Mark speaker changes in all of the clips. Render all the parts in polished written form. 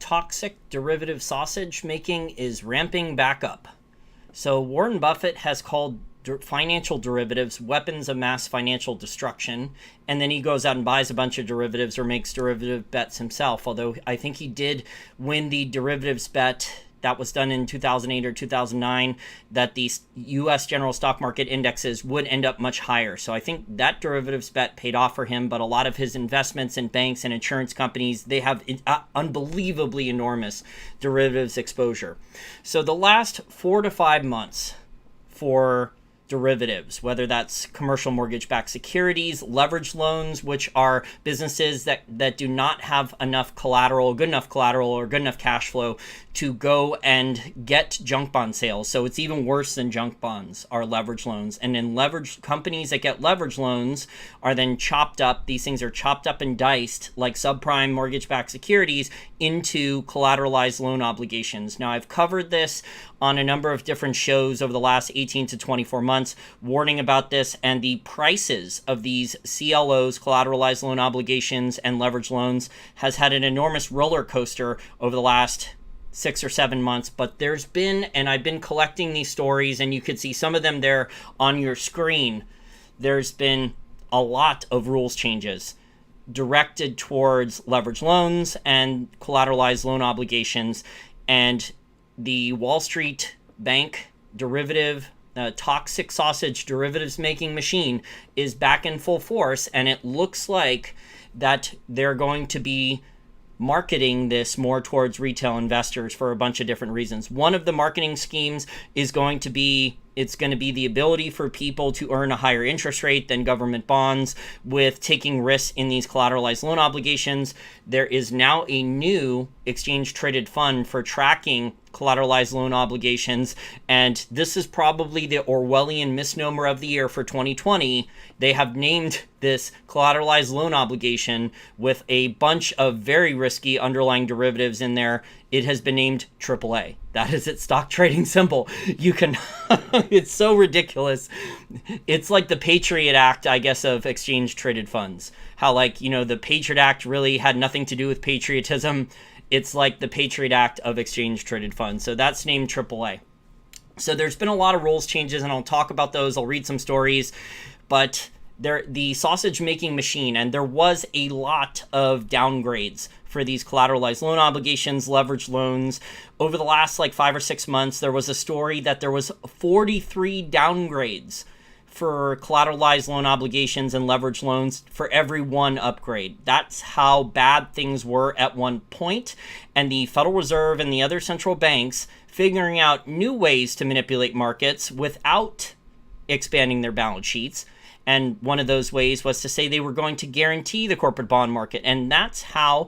Speaker 1: toxic derivative sausage making is ramping back up. So Warren Buffett has called financial derivatives weapons of mass financial destruction, and then he goes out and buys a bunch of derivatives or makes derivative bets himself, although I think he did win the derivatives bet that was done in 2008 or 2009 that the U.S. general stock market indexes would end up much higher. So I think that derivatives bet paid off for him, but a lot of his investments in banks and insurance companies, they have unbelievably enormous derivatives exposure. So the last 4 to 5 months for derivatives, whether that's commercial mortgage-backed securities, leverage loans, which are businesses that do not have enough collateral, good enough collateral or good enough cash flow to go and get junk bond sales. So it's even worse than junk bonds are leverage loans. And then leverage companies that get leverage loans are then chopped up. These things are chopped up and diced like subprime mortgage-backed securities into collateralized loan obligations. Now, I've covered this on a number of different shows over the last 18 to 24 months, warning about this, and the prices of these CLOs, collateralized loan obligations, and leverage loans has had an enormous roller coaster over the last 6 or 7 months. But there's been, and I've been collecting these stories, and you could see some of them there on your screen, there's been a lot of rules changes directed towards leverage loans and collateralized loan obligations. And the Wall Street bank derivative, toxic sausage derivatives making machine is back in full force, and it looks like that they're going to be marketing this more towards retail investors for a bunch of different reasons. One of the marketing schemes is going to be the ability for people to earn a higher interest rate than government bonds with taking risks in these collateralized loan obligations. There is now a new exchange traded fund for tracking collateralized loan obligations, and this is probably the Orwellian misnomer of the year for 2020. They have named this collateralized loan obligation with a bunch of very risky underlying derivatives in there. It has been named AAA. That is its stock trading symbol. You can, it's so ridiculous. It's like the Patriot Act, I guess, of exchange traded funds. How, like, the Patriot Act really had nothing to do with patriotism. It's like the Patriot Act of exchange traded funds. So that's named AAA. So there's been a lot of rules changes, and I'll talk about those. I'll read some stories, but the sausage making machine, and there was a lot of downgrades for these collateralized loan obligations, leverage loans. Over the last 5 or 6 months, there was a story that there was 43 downgrades for collateralized loan obligations and leverage loans for every one upgrade. That's how bad things were at one point. And the Federal Reserve and the other central banks figuring out new ways to manipulate markets without expanding their balance sheets. And one of those ways was to say they were going to guarantee the corporate bond market. And that's how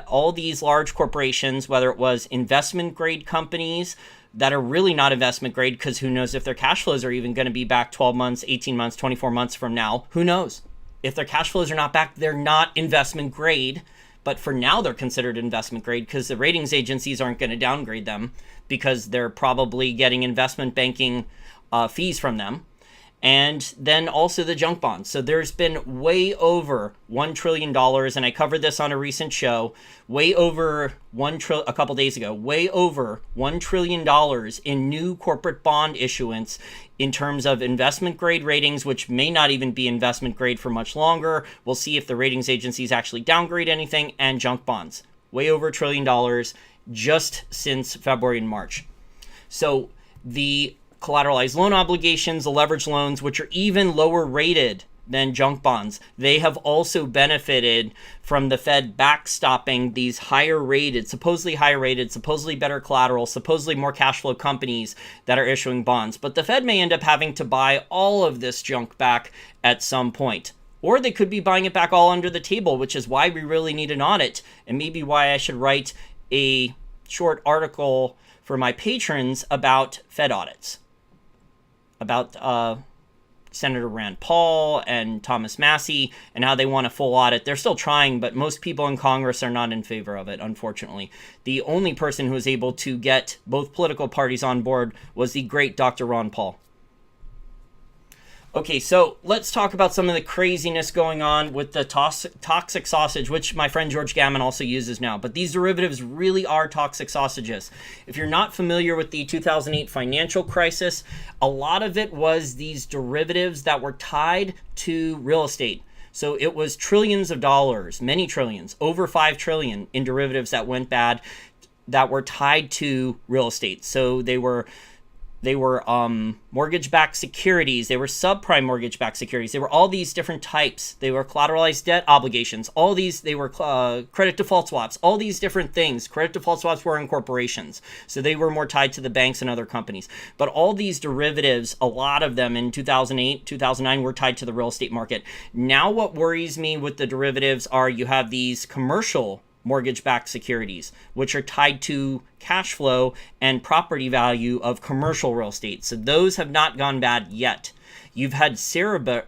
Speaker 1: all these large corporations, whether it was investment grade companies that are really not investment grade, because who knows if their cash flows are even going to be back 12 months, 18 months, 24 months from now. Who knows? If their cash flows are not back, they're not investment grade. But for now, they're considered investment grade because the ratings agencies aren't going to downgrade them because they're probably getting investment banking fees from them. And then also the junk bonds. So there's been way over $1 trillion, and I covered this on a recent show, way over a couple days ago, way over $1 trillion in new corporate bond issuance in terms of investment grade ratings, which may not even be investment grade for much longer. We'll see if the ratings agencies actually downgrade anything, and junk bonds. Way over $1 trillion just since February and March. So the collateralized loan obligations, the leverage loans, which are even lower rated than junk bonds, they have also benefited from the Fed backstopping these supposedly better collateral, supposedly more cash flow companies that are issuing bonds. But the Fed may end up having to buy all of this junk back at some point. Or they could be buying it back all under the table, which is why we really need an audit, and maybe why I should write a short article for my patrons about Fed audits. About Senator Rand Paul and Thomas Massie and how they want a full audit. They're still trying, but most people in Congress are not in favor of it, unfortunately. The only person who was able to get both political parties on board was the great Dr. Ron Paul. Okay, so let's talk about some of the craziness going on with the toxic sausage, which my friend George Gammon also uses now. But these derivatives really are toxic sausages. If you're not familiar with the 2008 financial crisis, a lot of it was these derivatives that were tied to real estate. So it was trillions of dollars, many trillions, over 5 trillion in derivatives that went bad that were tied to real estate. So they were mortgage-backed securities. They were subprime mortgage-backed securities. They were all these different types. They were collateralized debt obligations. All these, they were credit default swaps. All these different things. Credit default swaps were in corporations, so they were more tied to the banks and other companies. But all these derivatives, a lot of them in 2008, 2009, were tied to the real estate market. Now what worries me with the derivatives are you have these commercial mortgage-backed securities, which are tied to cash flow and property value of commercial real estate. So those have not gone bad yet. You've had Cerberus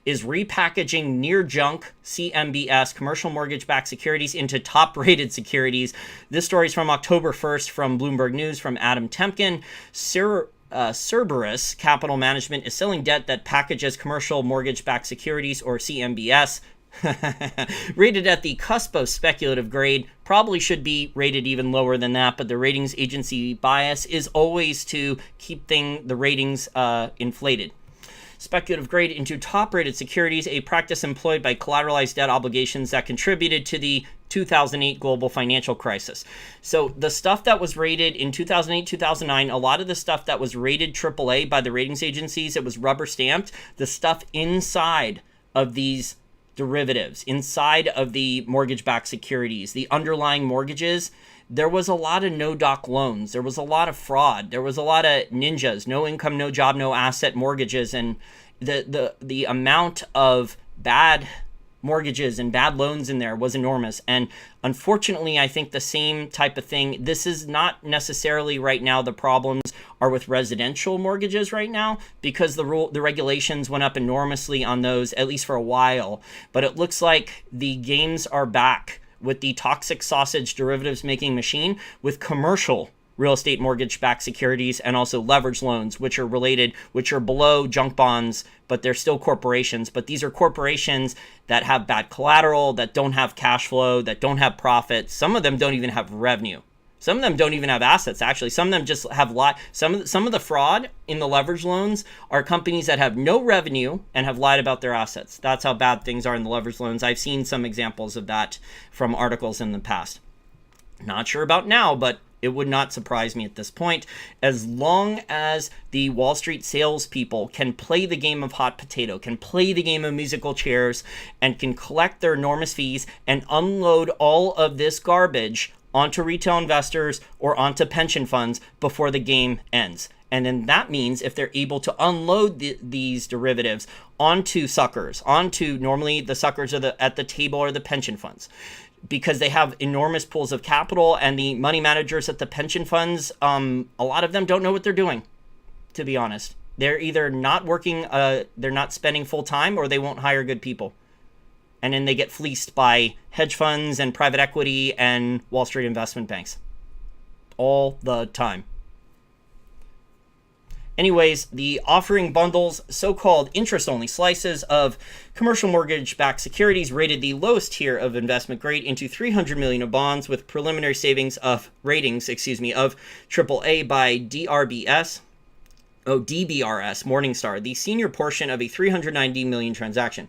Speaker 1: is repackaging near junk CMBS, commercial mortgage-backed securities, into top-rated securities. This story is from October 1st from Bloomberg News from Adam Temkin. Cerberus Capital Management is selling debt that packages commercial mortgage-backed securities, or CMBS, rated at the cusp of speculative grade. Probably should be rated even lower than that, but the ratings agency bias is always to keep the ratings inflated. Speculative grade into top-rated securities, a practice employed by collateralized debt obligations that contributed to the 2008 global financial crisis. So the stuff that was rated in 2008, 2009, a lot of the stuff that was rated AAA by the ratings agencies, it was rubber stamped. The stuff inside of these derivatives, inside of the mortgage-backed securities, the underlying mortgages, there was a lot of no-doc loans. There was a lot of fraud. There was a lot of ninjas, no income, no job, no asset mortgages, and the amount of bad mortgages and bad loans in there was enormous. And unfortunately, I think the same type of thing, this is not necessarily right now the problems are with residential mortgages right now, because the regulations went up enormously on those, at least for a while. But it looks like the games are back with the toxic sausage derivatives making machine with commercial real estate mortgage-backed securities and also leverage loans, which are related, which are below junk bonds, but they're still corporations. But these are corporations that have bad collateral, that don't have cash flow, that don't have profits. Some of them don't even have revenue. Some of them don't even have assets, actually. Some of them just have some of the fraud in the leverage loans are companies that have no revenue and have lied about their assets. That's how bad things are in the leverage loans. I've seen some examples of that from articles in the past. Not sure about now, but it would not surprise me at this point. As long as the Wall Street salespeople can play the game of hot potato, can play the game of musical chairs, and can collect their enormous fees and unload all of this garbage onto retail investors or onto pension funds before the game ends. And then that means if they're able to unload these derivatives onto suckers, normally the suckers are at the table are the pension funds, because they have enormous pools of capital, and the money managers at the pension funds, a lot of them don't know what they're doing, to be honest. They're either not working, they're not spending full time, or they won't hire good people. And then they get fleeced by hedge funds and private equity and Wall Street investment banks all the time. Anyways, the offering bundles so-called interest-only slices of commercial mortgage-backed securities rated the lowest tier of investment grade into 300 million of bonds with preliminary ratings of AAA by DBRS Morningstar, the senior portion of a 390 million transaction.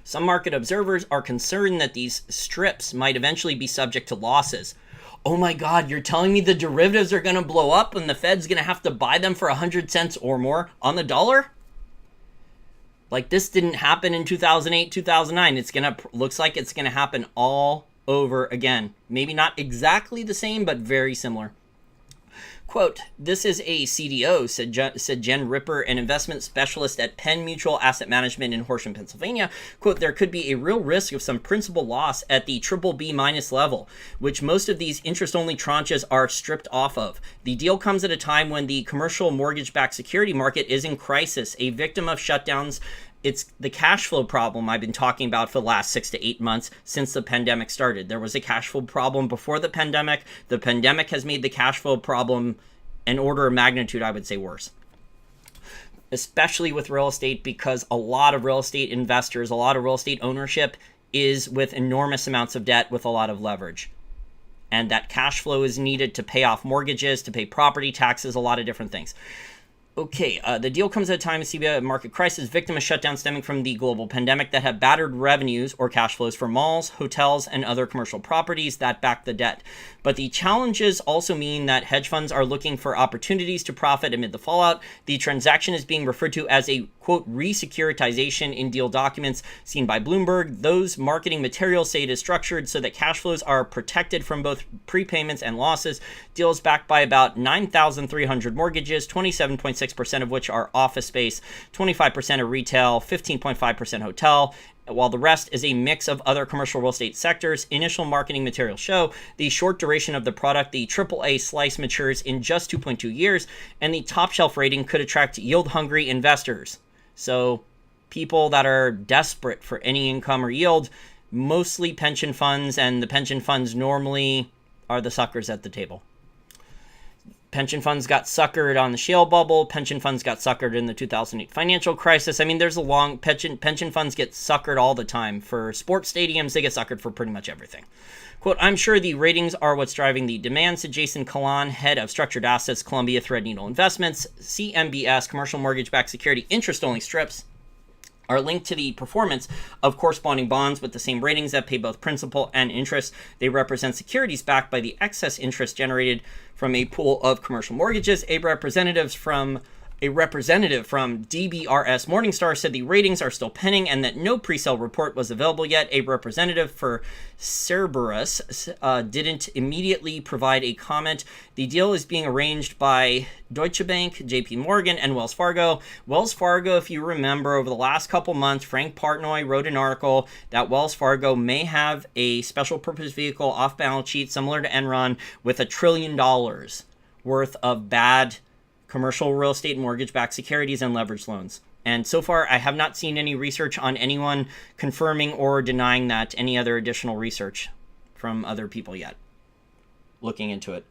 Speaker 1: Some market observers are concerned that these strips might eventually be subject to losses. Oh my God, you're telling me the derivatives are going to blow up and the Fed's going to have to buy them for 100 cents or more on the dollar? Like, this didn't happen in 2008, 2009. Looks like it's going to happen all over again. Maybe not exactly the same, but very similar. Quote, this is a CDO, said Jen Ripper, an investment specialist at Penn Mutual Asset Management in Horsham, Pennsylvania. Quote, there could be a real risk of some principal loss at the BBB- level, which most of these interest-only tranches are stripped off of. The deal comes at a time when the commercial mortgage-backed security market is in crisis, a victim of shutdowns. It's the cash flow problem I've been talking about for the last 6 to 8 months since the pandemic started. There was a cash flow problem before the pandemic. The pandemic has made the cash flow problem an order of magnitude, I would say, worse. Especially with real estate, because a lot of real estate investors, a lot of real estate ownership is with enormous amounts of debt with a lot of leverage. And that cash flow is needed to pay off mortgages, to pay property taxes, a lot of different things. Okay, the deal comes at a time of CBI market crisis, victim of shutdown stemming from the global pandemic that have battered revenues or cash flows for malls, hotels, and other commercial properties that back the debt. But the challenges also mean that hedge funds are looking for opportunities to profit amid the fallout. The transaction is being referred to as a, quote, re-securitization in deal documents seen by Bloomberg. Those marketing materials say it is structured so that cash flows are protected from both prepayments and losses. Deals backed by about 9,300 mortgages, 27.6% of which are office space, 25% are retail, 15.5% hotel, while the rest is a mix of other commercial real estate sectors. Initial marketing materials show the short duration of the product. The AAA slice matures in just 2.2 years, and the top shelf rating could attract yield-hungry investors. So people that are desperate for any income or yield, mostly pension funds, and the pension funds normally are the suckers at the table. Pension funds got suckered on the shale bubble. Pension funds got suckered in the 2008 financial crisis. I mean, there's a long pension funds get suckered all the time. For sports stadiums, they get suckered for pretty much everything. Quote, I'm sure the ratings are what's driving the demand, said Jason Kalan, head of structured assets, Columbia Threadneedle Investments. CMBS, commercial mortgage-backed security interest-only strips, are linked to the performance of corresponding bonds with the same ratings that pay both principal and interest. They represent securities backed by the excess interest generated from a pool of commercial mortgages. A representative from DBRS Morningstar said the ratings are still pending and that no pre-sale report was available yet. A representative for Cerberus didn't immediately provide a comment. The deal is being arranged by Deutsche Bank, JP Morgan, and Wells Fargo. Wells Fargo, if you remember, over the last couple months, Frank Partnoy wrote an article that Wells Fargo may have a special purpose vehicle off balance sheet similar to Enron with $1 trillion worth of bad commercial real estate mortgage-backed securities and leveraged loans. And so far, I have not seen any research on anyone confirming or denying that, any other additional research from other people yet looking into it.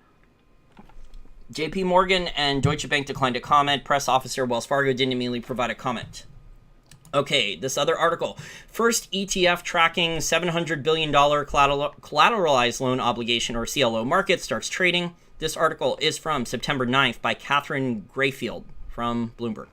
Speaker 1: JP Morgan and Deutsche Bank declined to comment. Press officer Wells Fargo didn't immediately provide a comment. Okay, this other article. First ETF tracking $700 billion collateralized loan obligation or CLO market starts trading. This article is from September 9th by Catherine Grayfield from Bloomberg.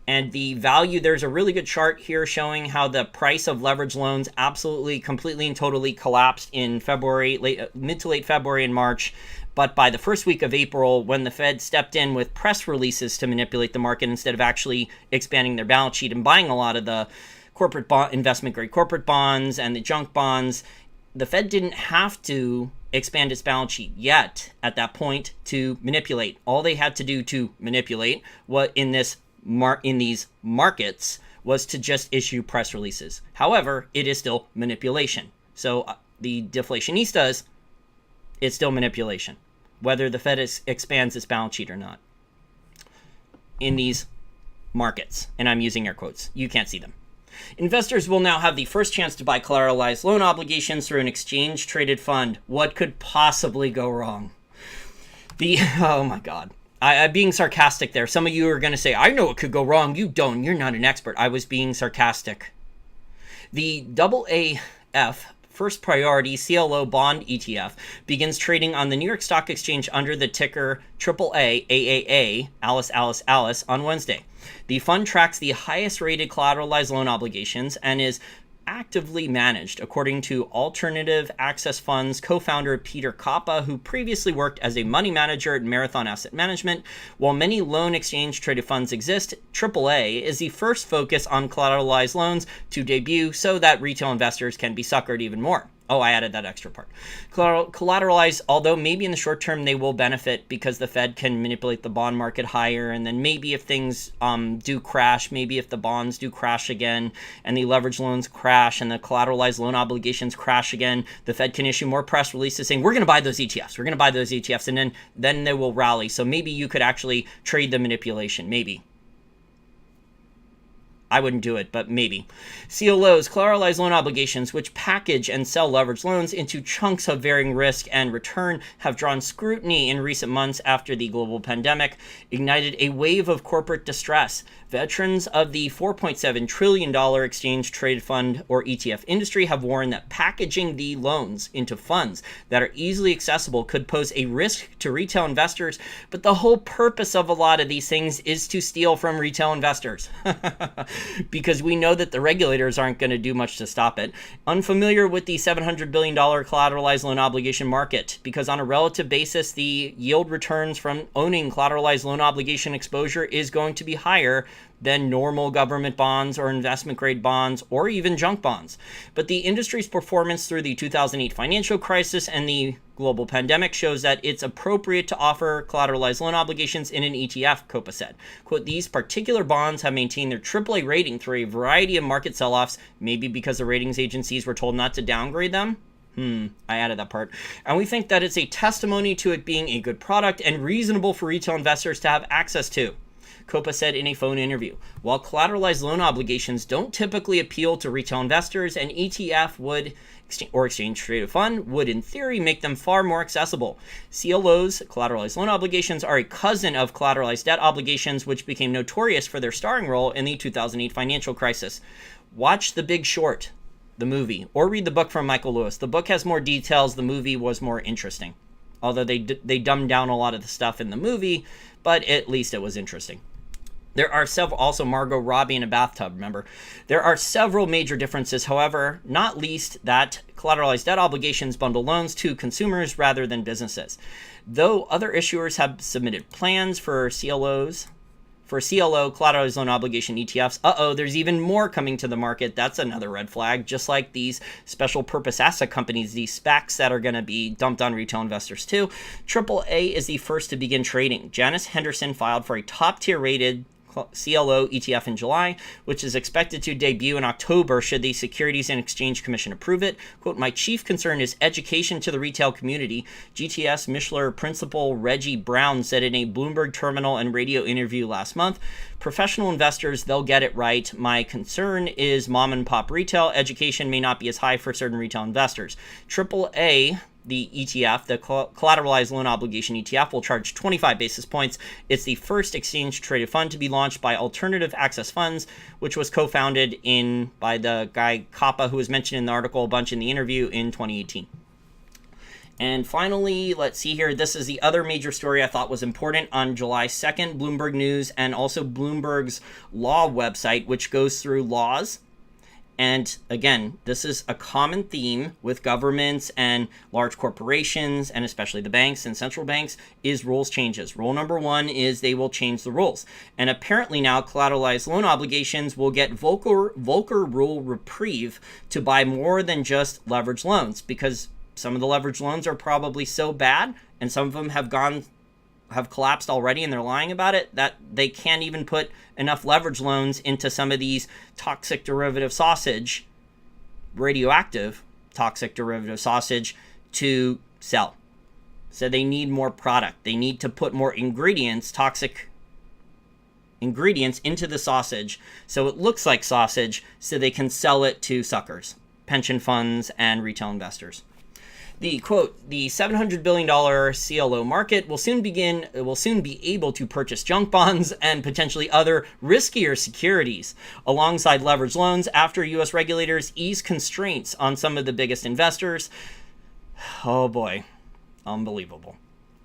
Speaker 1: And the value, there's a really good chart here showing how the price of leverage loans absolutely, completely, and totally collapsed in February, mid to late February and March. But by the first week of April, when the Fed stepped in with press releases to manipulate the market instead of actually expanding their balance sheet and buying a lot of the corporate investment-grade corporate bonds and the junk bonds, the Fed didn't have to expand its balance sheet yet at that point to manipulate. All they had to do to manipulate what in these markets was to just issue press releases. However, it is still manipulation. So the deflationistas, it's still manipulation, whether the Fed expands its balance sheet or not. In these markets, and I'm using air quotes, you can't see them. Investors will now have the first chance to buy collateralized loan obligations through an exchange-traded fund. What could possibly go wrong? Oh my God. I'm being sarcastic there. Some of you are going to say, I know what could go wrong. You don't. You're not an expert. I was being sarcastic. The AAF First Priority CLO Bond ETF begins trading on the New York Stock Exchange under the ticker AAA, Alice, on Wednesday. The fund tracks the highest rated collateralized loan obligations and is actively managed, according to Alternative Access Funds co-founder Peter Koppa, who previously worked as a money manager at Marathon Asset Management. While many loan exchange-traded funds exist, AAA is the first focus on collateralized loans to debut so that retail investors can be suckered even more. Oh, I added that extra part. Collateralized, although maybe in the short term they will benefit because the Fed can manipulate the bond market higher, and then maybe if things do crash, maybe if the bonds do crash again, and the leverage loans crash, and the collateralized loan obligations crash again, the Fed can issue more press releases saying, we're going to buy those ETFs, we're going to buy those ETFs, and then they will rally. So maybe you could actually trade the manipulation, maybe. I wouldn't do it, but maybe. CLOs, collateralized loan obligations, which package and sell leveraged loans into chunks of varying risk and return, have drawn scrutiny in recent months after the global pandemic ignited a wave of corporate distress. Veterans of the $4.7 trillion exchange-traded fund, or ETF industry, have warned that packaging the loans into funds that are easily accessible could pose a risk to retail investors, but the whole purpose of a lot of these things is to steal from retail investors. Because we know that the regulators aren't going to do much to stop it. Unfamiliar with the $700 billion collateralized loan obligation market, because on a relative basis, the yield returns from owning collateralized loan obligation exposure is going to be higher than normal government bonds or investment grade bonds or even junk bonds. But the industry's performance through the 2008 financial crisis and the global pandemic shows that it's appropriate to offer collateralized loan obligations in an ETF, Copa said. Quote, these particular bonds have maintained their AAA rating through a variety of market sell-offs, maybe because the ratings agencies were told not to downgrade them. I added that part. And we think that it's a testimony to it being a good product and reasonable for retail investors to have access to. Copa said in a phone interview, while collateralized loan obligations don't typically appeal to retail investors, an ETF would, or exchange-traded fund, would in theory make them far more accessible. CLOs, collateralized loan obligations, are a cousin of collateralized debt obligations, which became notorious for their starring role in the 2008 financial crisis. Watch The Big Short, the movie, or read the book from Michael Lewis. The book has more details. The movie was more interesting. Although they dumbed down a lot of the stuff in the movie, but at least it was interesting. There are several, also Margot Robbie in a bathtub, remember? There are several major differences, however, not least that collateralized debt obligations bundle loans to consumers rather than businesses. Though other issuers have submitted plans for CLO collateralized loan obligation ETFs, there's even more coming to the market. That's another red flag, just like these special purpose asset companies, these SPACs that are going to be dumped on retail investors too. AAA is the first to begin trading. Janus Henderson filed for a top-tier rated CLO ETF in July, which is expected to debut in October should the Securities and Exchange Commission approve it. Quote, my chief concern is education to the retail community, GTS Mishler principal Reggie Brown said in a Bloomberg terminal and radio interview last month. Professional investors, they'll get it right. My concern is mom and pop retail. Education may not be as high for certain retail investors. AAA, the ETF, the collateralized loan obligation ETF, will charge 25 basis points. It's the first exchange-traded fund to be launched by Alternative Access Funds, which was co-founded by the guy Kappa, who was mentioned in the article a bunch in the interview in 2018. And finally, let's see here. This is the other major story I thought was important on July 2nd, Bloomberg News, and also Bloomberg's law website, which goes through laws. And again, this is a common theme with governments and large corporations, and especially the banks and central banks, is rules changes. Rule number one is they will change the rules. And apparently now collateralized loan obligations will get Volcker rule reprieve to buy more than just leveraged loans, because some of the leveraged loans are probably so bad, and some of them have collapsed already and they're lying about it, that they can't even put enough leverage loans into some of these toxic derivative sausage, radioactive toxic derivative sausage, to sell. So they need more product. They need to put more ingredients, toxic ingredients, into the sausage so it looks like sausage, so they can sell it to suckers, pension funds, and retail investors. The quote, the $700 billion CLO market will soon be able to purchase junk bonds and potentially other riskier securities alongside leveraged loans after U.S. regulators ease constraints on some of the biggest investors. Oh boy, unbelievable.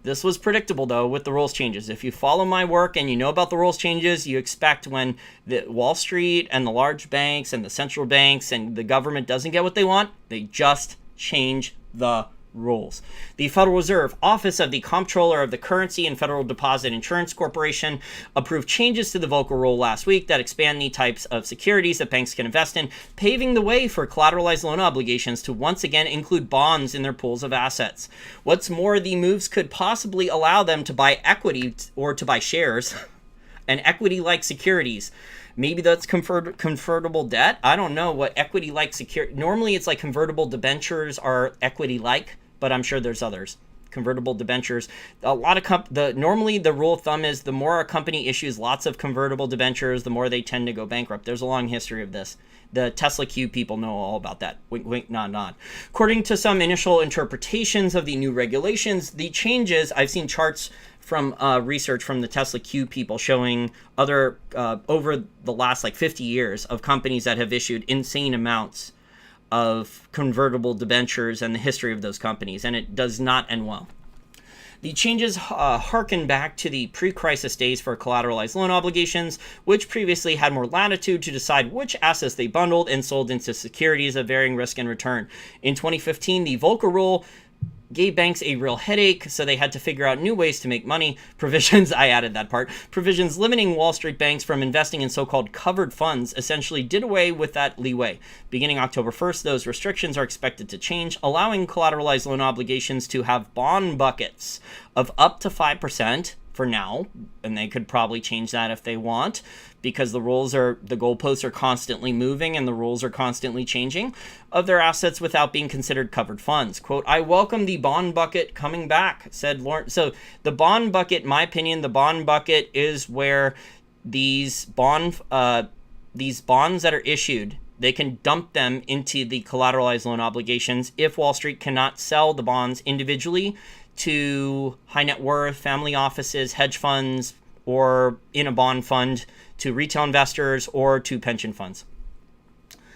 Speaker 1: This was predictable, though, with the rules changes. If you follow my work and you know about the rules changes, you expect when the Wall Street and the large banks and the central banks and the government doesn't get what they want, they just change the rules. The Federal Reserve Office of the Comptroller of the Currency and Federal Deposit Insurance Corporation approved changes to the Volcker rule last week that expand the types of securities that banks can invest in, paving the way for collateralized loan obligations to once again include bonds in their pools of assets. What's more, the moves could possibly allow them to buy equity or to buy shares and equity-like securities. Maybe that's convertible debt. I don't know what equity-like security. Normally, it's like convertible debentures are equity-like, but I'm sure there's others. convertible debentures. A lot of normally the rule of thumb is the more a company issues lots of convertible debentures, the more they tend to go bankrupt. There's a long history of this. The Tesla Q people know all about that. Wink, wink, nod, nod. According to some initial interpretations of the new regulations, the changes, I've seen charts from research from the Tesla Q people showing other, over the last like 50 years of companies that have issued insane amounts of convertible debentures and the history of those companies, and it does not end well. The changes harken back to the pre-crisis days for collateralized loan obligations, which previously had more latitude to decide which assets they bundled and sold into securities of varying risk and return. In 2015, the Volcker rule gave banks a real headache, so they had to figure out new ways to make money. Provisions, I added that part, provisions limiting Wall Street banks from investing in so-called covered funds essentially did away with that leeway. Beginning October 1st, those restrictions are expected to change, allowing collateralized loan obligations to have bond buckets of up to 5% for now, and they could probably change that if they want, because the goalposts are constantly moving and the rules are constantly changing, of their assets without being considered covered funds. Quote, I welcome the bond bucket coming back, said Lawrence. So the bond bucket, in my opinion, the bond bucket is where these bonds that are issued, they can dump them into the collateralized loan obligations if Wall Street cannot sell the bonds individually to high net worth, family offices, hedge funds, or in a bond fund to retail investors or to pension funds.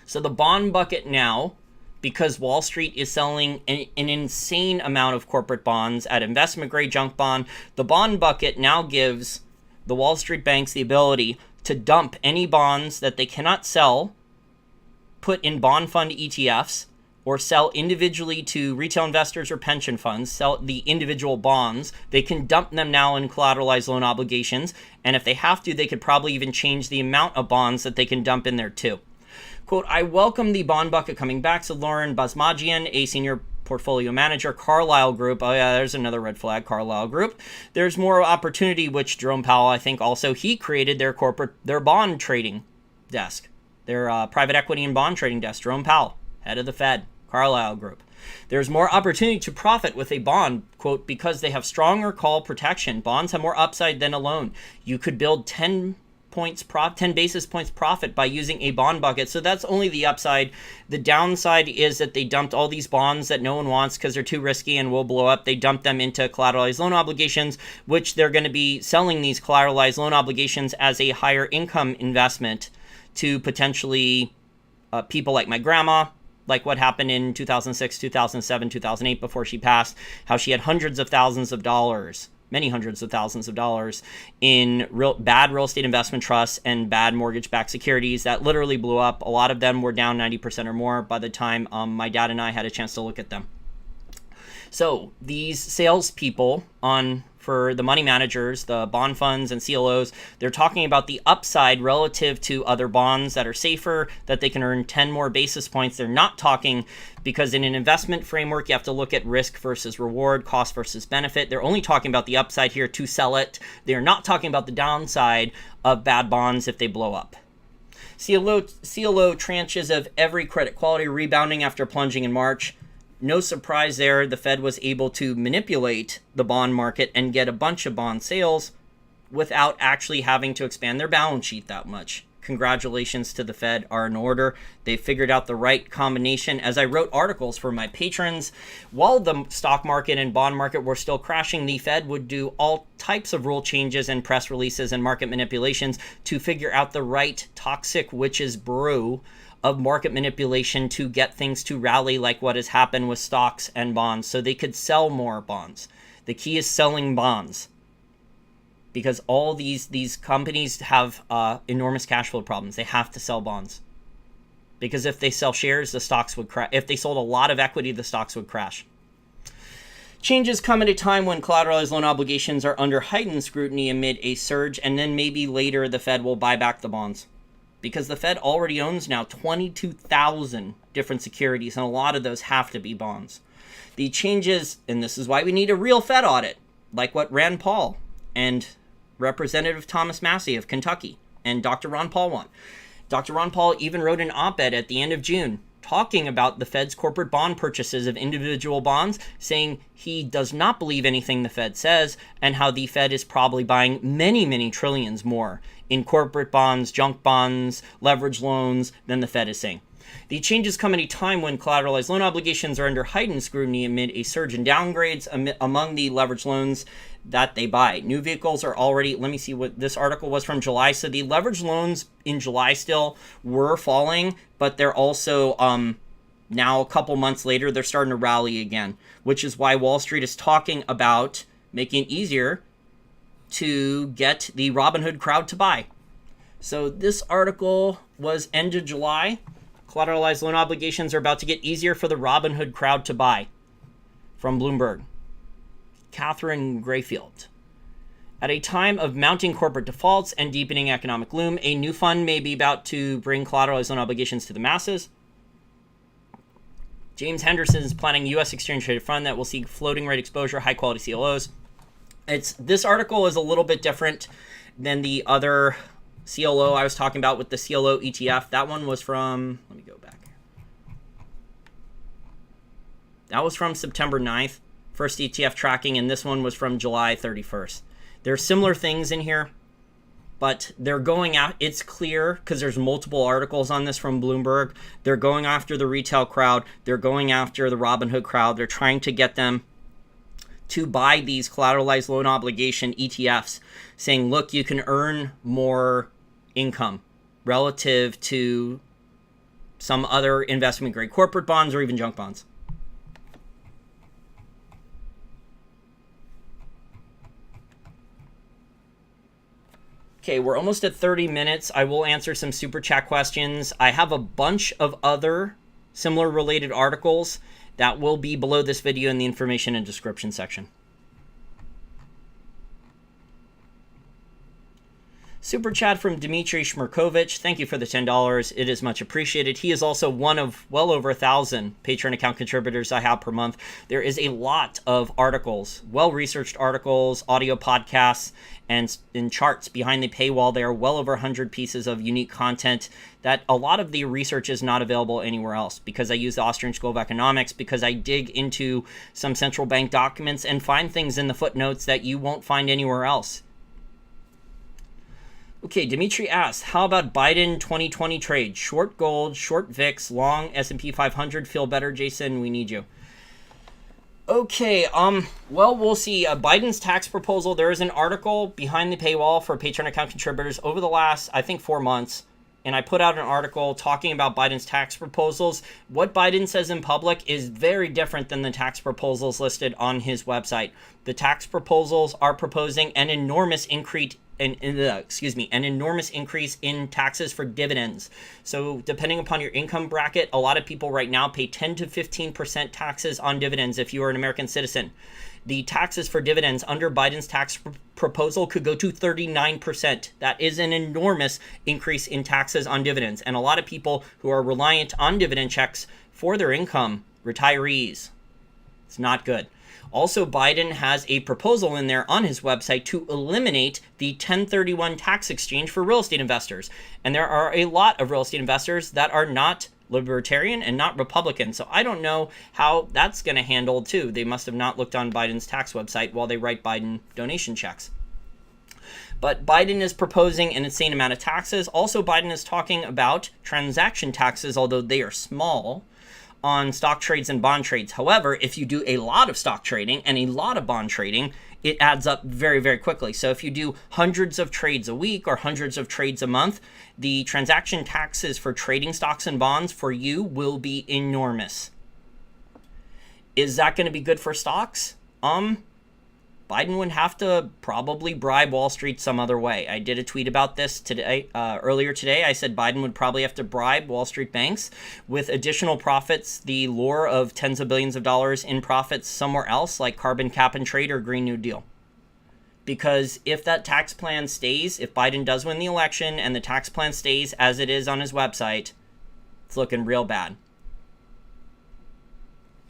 Speaker 1: So the bond bucket now, because Wall Street is selling an insane amount of corporate bonds at investment grade junk bond, the bond bucket now gives the Wall Street banks the ability to dump any bonds that they cannot sell, put in bond fund ETFs, or sell individually to retail investors or pension funds, sell the individual bonds. They can dump them now in collateralized loan obligations, and if they have to, they could probably even change the amount of bonds that they can dump in there too. Quote, I welcome the bond bucket coming back, said Lauren Basmajian, a senior portfolio manager, Carlyle Group. Oh yeah, there's another red flag, Carlyle Group. There's more opportunity, which Jerome Powell, I think also, he created their bond trading desk, their private equity and bond trading desk, Jerome Powell, head of the Fed. Carlyle Group. There's more opportunity to profit with a bond, quote, because they have stronger call protection. Bonds have more upside than a loan. You could build 10 basis points profit by using a bond bucket. So that's only the upside. The downside is that they dumped all these bonds that no one wants because they're too risky and will blow up. They dumped them into collateralized loan obligations, which they're going to be selling these collateralized loan obligations as a higher income investment to potentially people like my grandma, like what happened in 2006, 2007, 2008 before she passed, how she had hundreds of thousands of dollars, many hundreds of thousands of dollars in bad real estate investment trusts and bad mortgage-backed securities that literally blew up. A lot of them were down 90% or more by the time my dad and I had a chance to look at them. So these salespeople for the money managers, the bond funds and CLOs, they're talking about the upside relative to other bonds that are safer, that they can earn 10 more basis points. They're not talking, because in an investment framework, you have to look at risk versus reward, cost versus benefit. They're only talking about the upside here to sell it. They're not talking about the downside of bad bonds if they blow up. CLO tranches of every credit quality rebounding after plunging in March. No surprise there, the Fed was able to manipulate the bond market and get a bunch of bond sales without actually having to expand their balance sheet that much. Congratulations to the Fed are in order. They figured out the right combination. As I wrote articles for my patrons, while the stock market and bond market were still crashing, the Fed would do all types of rule changes and press releases and market manipulations to figure out the right toxic witch's brew of market manipulation to get things to rally, like what has happened with stocks and bonds, so they could sell more bonds. The key is selling bonds, because all these companies have enormous cash flow problems. They have to sell bonds, because if they sell shares, the stocks would crash. If they sold a lot of equity, the stocks would crash. Changes come at a time when collateralized loan obligations are under heightened scrutiny amid a surge, and then maybe later the Fed will buy back the bonds, because the Fed already owns now 22,000 different securities, and a lot of those have to be bonds. The changes, and this is why we need a real Fed audit, like what Rand Paul and Representative Thomas Massie of Kentucky and Dr. Ron Paul want. Dr. Ron Paul even wrote an op-ed at the end of June talking about the Fed's corporate bond purchases of individual bonds, saying he does not believe anything the Fed says, and how the Fed is probably buying many, many trillions more in corporate bonds, junk bonds, leverage loans than the Fed is saying. The changes come at a time when collateralized loan obligations are under heightened scrutiny amid a surge in downgrades among the leverage loans that they buy. New vehicles are already, let me see what this article was from July. So the leverage loans in July still were falling, but they're also now a couple months later, they're starting to rally again, which is why Wall Street is talking about making it easier to get the Robinhood crowd to buy. So this article was end of July. Collateralized loan obligations are about to get easier for the Robinhood crowd to buy. From Bloomberg. Catherine Grayfield. At a time of mounting corporate defaults and deepening economic gloom, a new fund may be about to bring collateralized loan obligations to the masses. James Henderson is planning U.S. exchange-traded fund that will seek floating rate exposure, high-quality CLOs. This article is a little bit different than the other CLO I was talking about with the CLO ETF. That one was from, let me go back here. That was from September 9th, first ETF tracking, and this one was from July 31st. There are similar things in here, but they're going out. It's clear because there's multiple articles on this from Bloomberg. They're going after the retail crowd. They're going after the Robinhood crowd. They're trying to get them to buy these collateralized loan obligation ETFs, saying, look, you can earn more income relative to some other investment grade corporate bonds or even junk bonds. Okay, we're almost at 30 minutes. I will answer some super chat questions. I have a bunch of other similar related articles that will be below this video in the information and description section. Super chat from Dmitry Shmerkovich. Thank you for the $10. It is much appreciated. He is also one of well over 1,000 Patreon account contributors I have per month. There is a lot of articles, well-researched articles, audio podcasts, and charts behind the paywall. There are well over 100 pieces of unique content that a lot of the research is not available anywhere else, because I use the Austrian School of Economics, because I dig into some central bank documents and find things in the footnotes that you won't find anywhere else. Okay, Dimitri asks, how about Biden 2020 trade? Short gold, short VIX, long S&P 500. Feel better, Jason? We need you. Okay, well, we'll see. Biden's tax proposal, there is an article behind the paywall for Patreon account contributors over the last, I think, 4 months. And I put out an article talking about Biden's tax proposals. What Biden says in public is very different than the tax proposals listed on his website. The tax proposals are proposing an enormous increase an enormous increase in taxes for dividends. So depending upon your income bracket, a lot of people right now pay 10 to 15% taxes on dividends if you are an American citizen. The taxes for dividends under Biden's tax proposal could go to 39%. That is an enormous increase in taxes on dividends. And a lot of people who are reliant on dividend checks for their income, retirees, it's not good. Also, Biden has a proposal in there on his website to eliminate the 1031 tax exchange for real estate investors. And there are a lot of real estate investors that are not libertarian and not Republican. So I don't know how that's going to handle too. They must have not looked on Biden's tax website while they write Biden donation checks. But Biden is proposing an insane amount of taxes. Also, Biden is talking about transaction taxes, although they are small, on stock trades and bond trades. However, if you do a lot of stock trading and a lot of bond trading, it adds up very, very quickly. So if you do hundreds of trades a week or hundreds of trades a month, the transaction taxes for trading stocks and bonds for you will be enormous. Is that going to be good for stocks? Biden would have to probably bribe Wall Street some other way. I did a tweet about this today, earlier today. I said Biden would probably have to bribe Wall Street banks with additional profits, the lure of tens of billions of dollars in profits somewhere else, like carbon cap and trade or Green New Deal. Because if that tax plan stays, if Biden does win the election and the tax plan stays as it is on his website, it's looking real bad.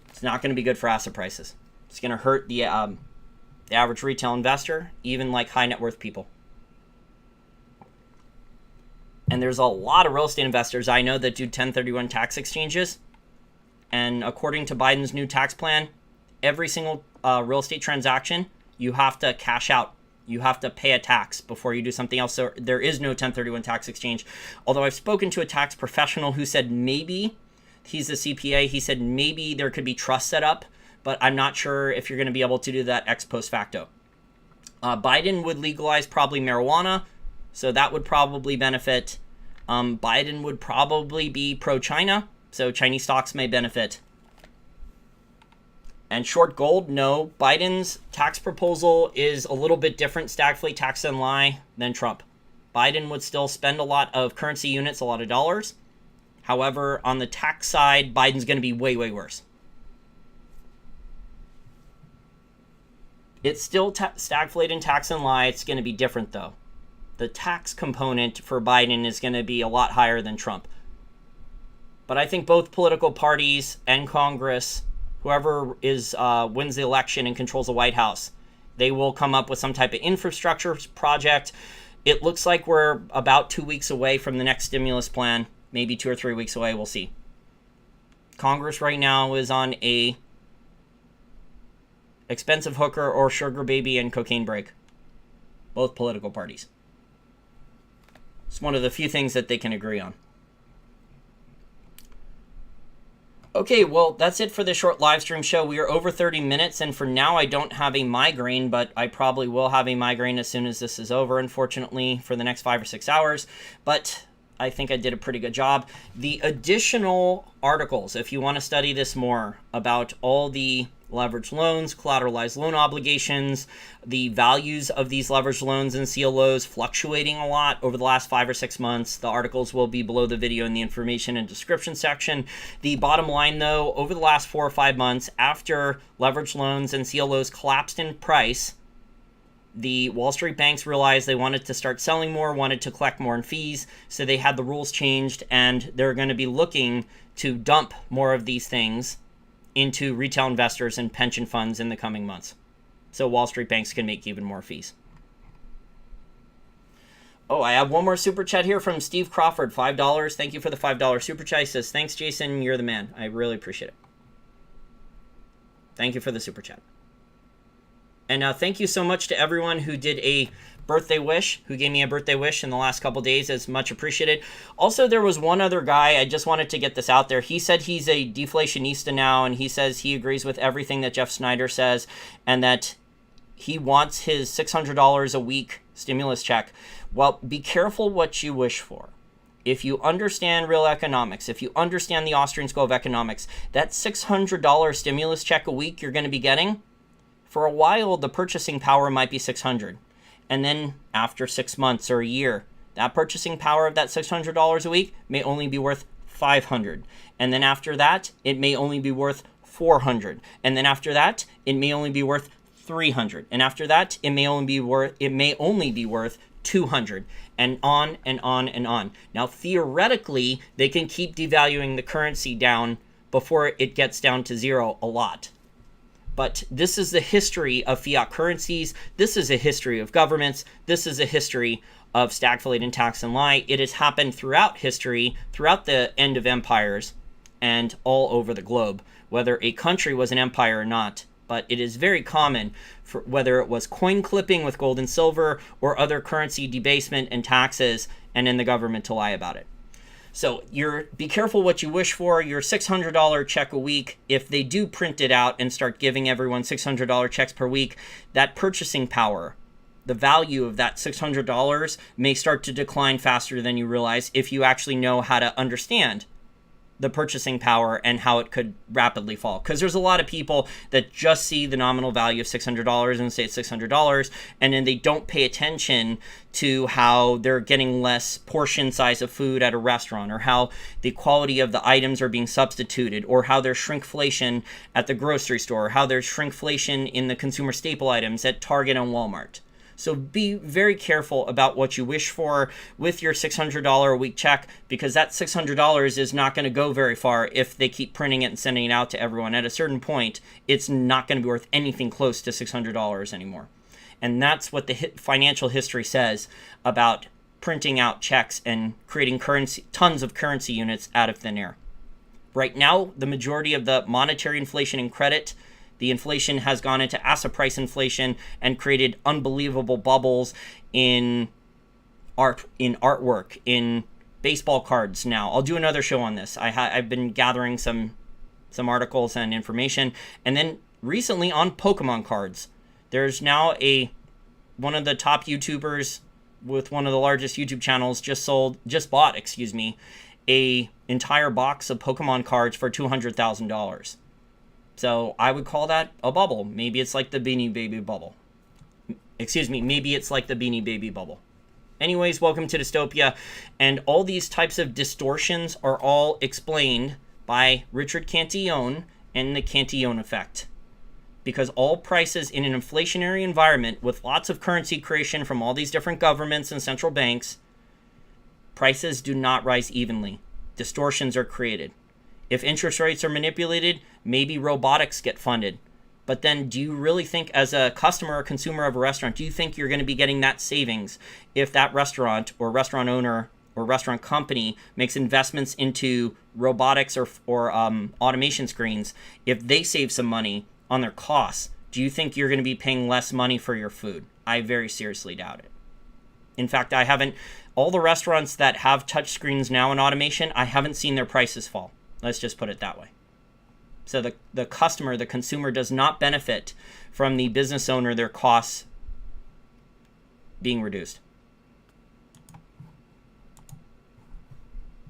Speaker 1: It's not going to be good for asset prices. It's going to hurt the average retail investor, even like high net worth people. And there's a lot of real estate investors I know that do 1031 tax exchanges. And according to Biden's new tax plan, every single real estate transaction, you have to cash out. You have to pay a tax before you do something else. So there is no 1031 tax exchange. Although I've spoken to a tax professional who said maybe, he's a CPA, he said maybe there could be trust set up, but I'm not sure if you're going to be able to do that ex post facto. Biden would legalize probably marijuana, so that would probably benefit. Biden would probably be pro-China, so Chinese stocks may benefit. And short gold, no. Biden's tax proposal is a little bit different, stagflate, tax and lie, than Trump. Biden would still spend a lot of currency units, a lot of dollars. However, on the tax side, Biden's going to be way, way worse. It's still stagflate and tax and lie. It's going to be different, though. The tax component for Biden is going to be a lot higher than Trump. But I think both political parties and Congress, whoever wins the election and controls the White House, they will come up with some type of infrastructure project. It looks like we're about 2 weeks away from the next stimulus plan, maybe 2 or 3 weeks away. We'll see. Congress right now is on a expensive hooker or sugar baby and cocaine break. Both political parties. It's one of the few things that they can agree on. Okay, well, that's it for this short live stream show. We are over 30 minutes, and for now, I don't have a migraine, but I probably will have a migraine as soon as this is over, unfortunately, for the next 5 or 6 hours. But I think I did a pretty good job. The additional articles, if you want to study this more, about all the leveraged loans, collateralized loan obligations, the values of these leveraged loans and CLOs fluctuating a lot over the last 5 or 6 months. The articles will be below the video in the information and description section. The bottom line, though, over the last 4 or 5 months, after leveraged loans and CLOs collapsed in price, the Wall Street banks realized they wanted to start selling more, wanted to collect more in fees, so they had the rules changed, and they're going to be looking to dump more of these things into retail investors and pension funds in the coming months, so Wall Street banks can make even more fees. Oh, I have one more super chat here from Steve Crawford, $5. Thank you for the $5 super chat. He says, thanks, Jason. You're the man. I really appreciate it. Thank you for the super chat. And thank you so much to everyone who did a birthday wish, who gave me a birthday wish in the last couple days. It's much appreciated. Also, there was one other guy, I just wanted to get this out there. He said he's a deflationista now, and he says he agrees with everything that Jeff Snyder says, and that he wants his $600 a week stimulus check. Well, be careful what you wish for. If you understand real economics, if you understand the Austrian school of economics, that $600 stimulus check a week you're going to be getting, for a while, the purchasing power might be 600. And then after 6 months or a year, that purchasing power of that $600 a week may only be worth 500. And then after that, it may only be worth 400. And then after that, it may only be worth 300. And after that, it may only be worth 200. And on and on and on. Now, theoretically, they can keep devaluing the currency down before it gets down to zero a lot. But this is the history of fiat currencies. This is a history of governments. This is a history of stagflate and tax and lie. It has happened throughout history, throughout the end of empires, and all over the globe, whether a country was an empire or not. But it is very common, for whether it was coin clipping with gold and silver or other currency debasement and taxes, and then the government to lie about it. So be careful what you wish for. Your $600 check a week, if they do print it out and start giving everyone $600 checks per week, that purchasing power, the value of that $600 may start to decline faster than you realize if you actually know how to understand the purchasing power and how it could rapidly fall. Because there's a lot of people that just see the nominal value of $600 and say it's $600, and then they don't pay attention to how they're getting less portion size of food at a restaurant, or how the quality of the items are being substituted, or how there's shrinkflation at the grocery store, or how there's shrinkflation in the consumer staple items at Target and Walmart. So be very careful about what you wish for with your $600 a week check, because that $600 is not going to go very far if they keep printing it and sending it out to everyone. At a certain point, it's not going to be worth anything close to $600 anymore. And that's what the financial history says about printing out checks and creating tons of currency units out of thin air. Right now, the majority of the monetary inflation and credit, the inflation has gone into asset price inflation and created unbelievable bubbles in artwork, in baseball cards now. I'll do another show on this. I've been gathering some articles and information. And then recently on Pokemon cards, there's now one of the top YouTubers with one of the largest YouTube channels just bought a entire box of Pokemon cards for $200,000. So I would call that a bubble. Maybe it's like the Beanie Baby bubble. Maybe it's like the Beanie Baby bubble. Anyways, welcome to Dystopia. And all these types of distortions are all explained by Richard Cantillon and the Cantillon effect. Because all prices in an inflationary environment with lots of currency creation from all these different governments and central banks, prices do not rise evenly. Distortions are created. If interest rates are manipulated, maybe robotics get funded. But then do you really think, as a customer or consumer of a restaurant, do you think you're going to be getting that savings if that restaurant or restaurant owner or restaurant company makes investments into robotics or automation screens? If they save some money on their costs, do you think you're going to be paying less money for your food? I very seriously doubt it. In fact, all the restaurants that have touch screens now in automation, I haven't seen their prices fall. Let's just put it that way. So the customer, the consumer, does not benefit from the business owner, their costs being reduced.